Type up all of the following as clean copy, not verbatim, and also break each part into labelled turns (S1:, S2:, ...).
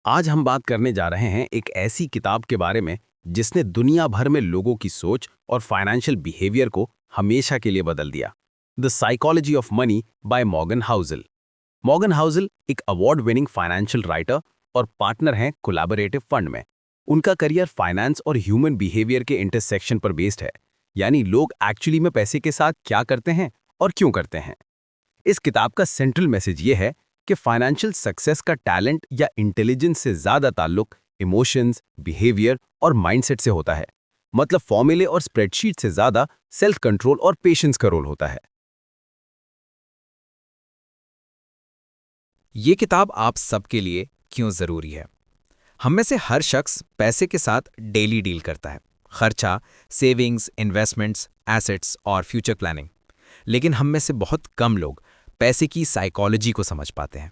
S1: आज हम बात करने जा रहे हैं एक ऐसी किताब के बारे में जिसने दुनिया भर में लोगों की सोच और फाइनेंशियल बिहेवियर को हमेशा के लिए बदल दिया। The psychology of money by Morgan Housel. Morgan Housel एक अवार्ड विनिंग फाइनेंशियल राइटर और पार्टनर हैं कोलैबोरेटिव फंड में। उनका करियर फाइनेंस और ह्यूमन बिहेवियर के इंटरसेक्शन पर बेस्ड है, यानी लोग एक्चुअली में पैसे के साथ क्या करते हैं और क्यों करते हैं। इस किताब का सेंट्रल मैसेज ये है कि फाइनेंशियल सक्सेस का टैलेंट या इंटेलिजेंस से ज्यादा ताल्लुक इमोशंस, बिहेवियर और माइंडसेट से होता है। मतलब फॉर्मूले और स्प्रेडशीट से ज्यादा सेल्फ कंट्रोल और पेशेंस का रोल होता है।
S2: ये किताब आप सबके लिए क्यों ज़रूरी है? हम में से हर शख्स पैसे के साथ डेली डील करता है। खर्चा, सेविंग्स, इन्वेस्टमेंट्स, एसेट्स और फ्यूचर प्लानिंग। लेकिन हम में से बहुत कम लोग पैसे की साइकोलॉजी को समझ पाते हैं।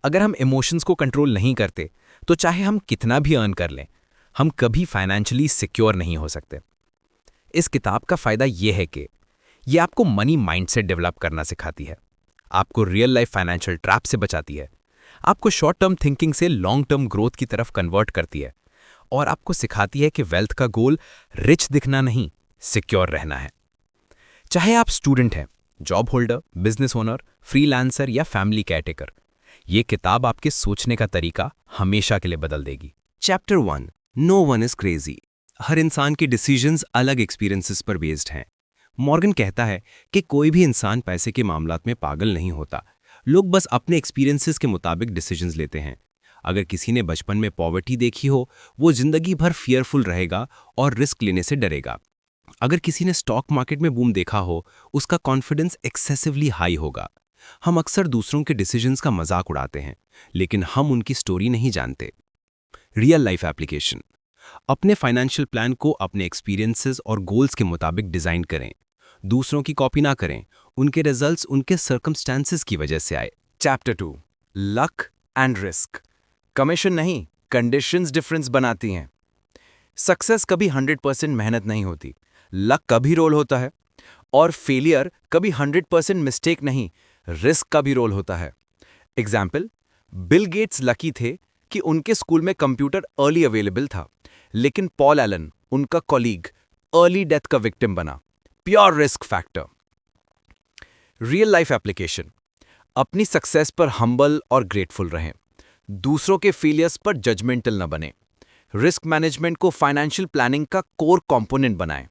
S2: अगर हम इमोशंस को कंट्रोल नहीं करते, तो चाहे हम कितना भी अर्न कर लें, हम कभी फाइनेंशियली सिक्योर नहीं हो सकते। इस किताब का फ़ायदा यह है कि ये आपको मनी माइंडसेट डेवलप करना सिखाती है, आपको रियल लाइफ फाइनेंशियल ट्रैप से बचाती है, आपको शॉर्ट टर्म थिंकिंग से लॉन्ग टर्म ग्रोथ की तरफ कन्वर्ट करती है और आपको सिखाती है कि वेल्थ का गोल रिच दिखना नहीं, सिक्योर रहना है। चाहे आप स्टूडेंट हैं, job holder, business owner, freelancer या फैमिली केयरटेकर, ये किताब आपके सोचने का तरीका हमेशा के लिए बदल देगी।
S3: Chapter 1 no one is crazy. हर इंसान के डिसीजंस अलग एक्सपीरियंसेस पर बेस्ड हैं। मॉर्गन कहता है कि कोई भी इंसान पैसे के मामलात में पागल नहीं होता। लोग बस अपने एक्सपीरियंसेस के मुताबिक डिसीजंस लेते हैं। अगर किसी ने बचपन में पॉवर्टी देखी हो, वो जिंदगी भर फियरफुल रहेगा और रिस्क लेने से डरेगा। अगर किसी ने स्टॉक मार्केट में बूम देखा हो, उसका कॉन्फिडेंस एक्सेसिवली हाई होगा। हम अक्सर दूसरों के डिसीजंस का मजाक उड़ाते हैं, लेकिन हम उनकी स्टोरी नहीं जानते। Real life application. अपने फाइनेंशियल प्लान को अपने एक्सपीरियंसेस और गोल्स के मुताबिक डिजाइन करें। दूसरों की कॉपी ना करें। उनके रिजल्ट्स उनके सर्कमस्टेंसेस की वजह से आए।
S2: Chapter 2 luck and risk. Commission नहीं, कंडीशंस डिफरेंस बनाती हैं। सक्सेस कभी 100% मेहनत नहीं होती, लक का भी रोल होता है। और फेलियर कभी 100% मिस्टेक नहीं, रिस्क का भी रोल होता है। एग्जाम्पल, बिल गेट्स लकी थे कि उनके स्कूल में कंप्यूटर अर्ली अवेलेबल था, लेकिन पॉल एलन, उनका कॉलीग, अर्ली डेथ का विक्टिम बना। Pure risk factor. Real life application. अपनी सक्सेस पर हम्बल और ग्रेटफुल रहें। दूसरों के फेलियर्स पर जजमेंटल न बने। रिस्क मैनेजमेंट को फाइनेंशियल प्लानिंग का कोर कंपोनेंट बनाएं।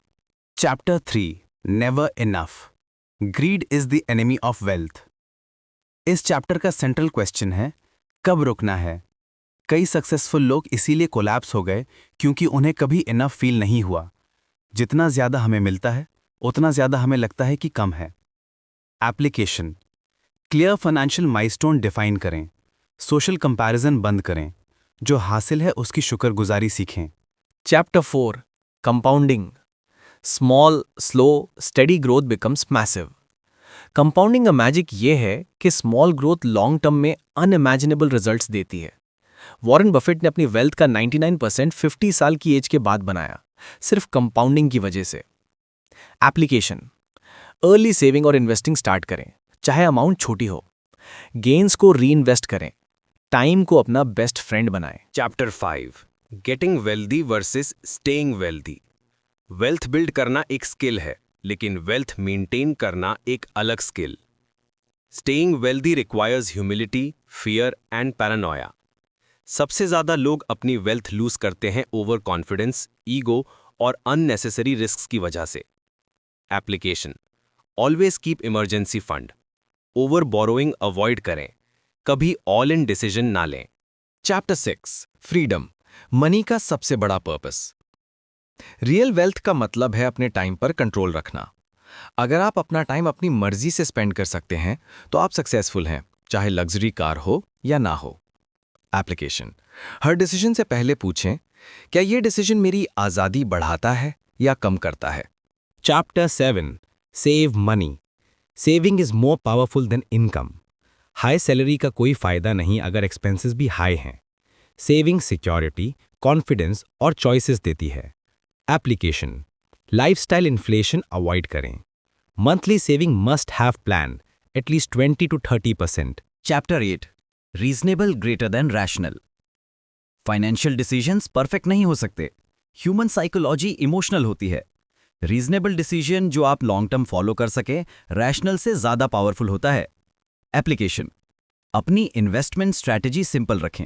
S1: Chapter 3 never enough. Grid is the enemy of wealth. इस चैप्टर का सेंट्रल क्वेश्चन है, कब रुकना है। कई सक्सेसफुल लोग इसीलिए कोलैप्स हो गए क्योंकि उन्हें कभी इनफ फील नहीं हुआ। जितना ज्यादा हमें मिलता है, उतना ज्यादा हमें लगता है कि कम है। Application. Clear financial milestone define करें। सोशल कंपैरिजन बंद करें। जो हासिल है उसकी शुक्रगुजारी सीखें।
S2: Chapter 4 compounding. Small, slow, steady growth becomes massive. Compounding का मैजिक ये है कि स्मॉल ग्रोथ लॉन्ग टर्म में अनइमेजिनेबल रिजल्ट्स देती है। वॉरेन बफेट ने अपनी वेल्थ का 99% 50 साल की एज के बाद बनाया, सिर्फ कंपाउंडिंग की वजह से। एप्लीकेशन। अर्ली सेविंग और इन्वेस्टिंग स्टार्ट करें, चाहे अमाउंट छोटी हो। गेन्स को री इन्वेस्ट करें। टाइम को अपना बेस्ट फ्रेंड बनाएं।
S3: Chapter 5 getting wealthy versus staying wealthy. Wealth build करना एक स्किल है, लेकिन वेल्थ मेंटेन करना एक अलग skill. Staying wealthy requires humility, fear and Paranoia. सबसे ज्यादा लोग अपनी वेल्थ लूज करते हैं ओवर कॉन्फिडेंस, ईगो और अननेसेसरी रिस्क की वजह से। Application. Always keep emergency fund. Over borrowing avoid करें। कभी ऑल इन डिसीजन ना लें।
S2: Chapter 6 freedom. मनी का सबसे बड़ा पर्पस। रियल वेल्थ का मतलब है अपने टाइम पर कंट्रोल रखना। अगर आप अपना टाइम अपनी मर्जी से स्पेंड कर सकते हैं, तो आप सक्सेसफुल हैं, चाहे लग्जरी कार हो या ना हो। एप्लीकेशन। हर डिसीजन से पहले पूछें, क्या यह डिसीजन मेरी आज़ादी बढ़ाता है या कम करता है।
S1: Chapter 7 save money. Saving is more powerful than income. High salary का कोई फायदा नहीं अगर एक्सपेंसेस भी हाई हैं। सेविंग सिक्योरिटी, कॉन्फिडेंस और चॉइसेस देती है। एप्लीकेशन। लाइफस्टाइल इन्फ्लेशन अवॉइड करें। Monthly saving must have plan at least 20 to 30%।
S4: Chapter 8 reasonable greater than rational. Financial decisions perfect नहीं हो सकते। ह्यूमन साइकोलॉजी इमोशनल होती है। रीजनेबल डिसीजन जो आप लॉन्ग टर्म फॉलो कर सके रैशनल से ज़्यादा पावरफुल होता है। एप्लीकेशन, अपनी इन्वेस्टमेंट स्ट्रैटेजी सिंपल रखें।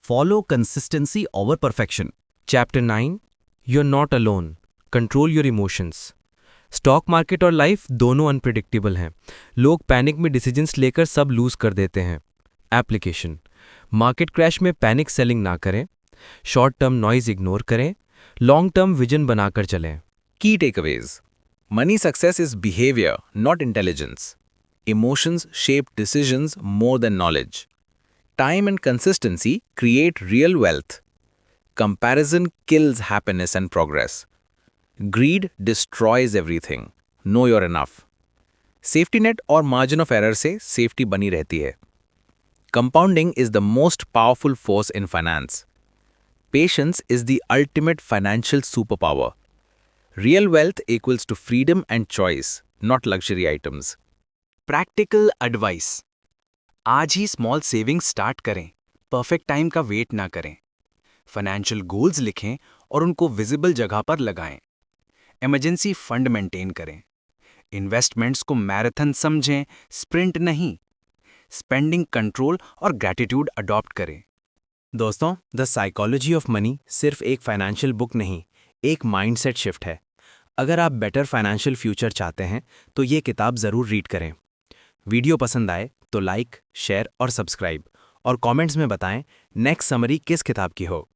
S4: Follow consistency over perfection.
S3: Chapter 9, You're not alone. Control your emotions. Stock market और लाइफ दोनों अनप्रिडिक्टेबल हैं। लोग पैनिक में डिसीजंस लेकर सब लूज कर देते हैं। एप्लीकेशन, मार्केट क्रैश में पैनिक सेलिंग ना करें, शॉर्ट टर्म नॉइज इग्नोर करें, लॉन्ग टर्म विजन बनाकर चलें।
S2: Key takeaways. Money success is behavior, not intelligence. Emotions shape decisions more than knowledge. Time and consistency create real wealth. Comparison kills happiness and progress. Greed destroys everything. Know you're enough. Safety net और margin of error से safety बनी रहती है. Compounding is the most powerful force in finance. Patience is the ultimate financial superpower. Real wealth equals to freedom and choice, not luxury items.
S5: Practical advice, आज ही small savings start करें, perfect time का wait ना करें। Financial goals लिखें और उनको visible जगह पर लगाएं। इमरजेंसी फंड मेंटेन करें। इन्वेस्टमेंट्स को मैराथन समझें, स्प्रिंट नहीं। स्पेंडिंग कंट्रोल और ग्रैटिट्यूड अडॉप्ट करें।
S3: दोस्तों, द साइकोलॉजी ऑफ मनी सिर्फ एक फाइनेंशियल बुक नहीं, एक माइंडसेट शिफ्ट है। अगर आप बेटर फाइनेंशियल फ्यूचर चाहते हैं तो ये किताब ज़रूर रीड करें। वीडियो पसंद आए तो लाइक, शेयर और सब्सक्राइब, और कमेंट्स में बताएं नेक्स्ट समरी किस किताब की हो।